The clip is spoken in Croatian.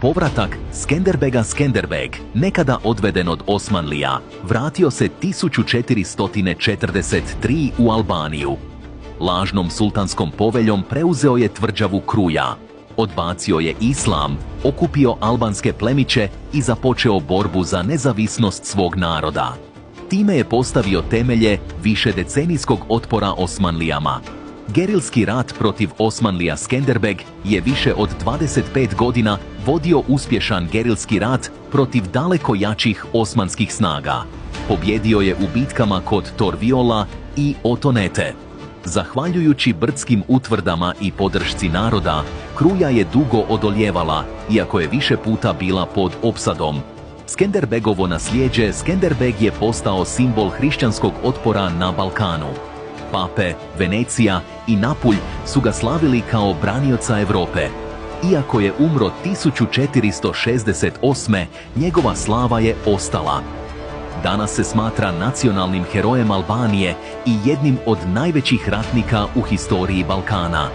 Povratak Skenderbega, nekada odveden od Osmanlija, vratio se 1443 u Albaniju. Lažnom sultanskom poveljom preuzeo je tvrđavu Kruja, odbacio je islam, okupio albanske plemiće i započeo borbu za nezavisnost svog naroda. Time je postavio temelje višedecenijskog otpora Osmanlijama. Gerilski rat protiv Osmanlija Skenderbeg je više od 25 godina vodio uspješan gerilski rat protiv daleko jačih osmanskih snaga. Pobjedio je u bitkama kod Torviola i Otonete. Zahvaljujući brdskim utvrdama i podršci naroda, Kruja je dugo odoljevala, iako je više puta bila pod opsadom. Skenderbegovo nasljeđe Skenderbeg je postao simbol hrišćanskog otpora na Balkanu. Pape, Venecija i Napulj su ga slavili kao branioca Europe. Iako je umro 1468. njegova slava je ostala. Danas se smatra nacionalnim herojem Albanije i jednim od najvećih ratnika u historiji Balkana.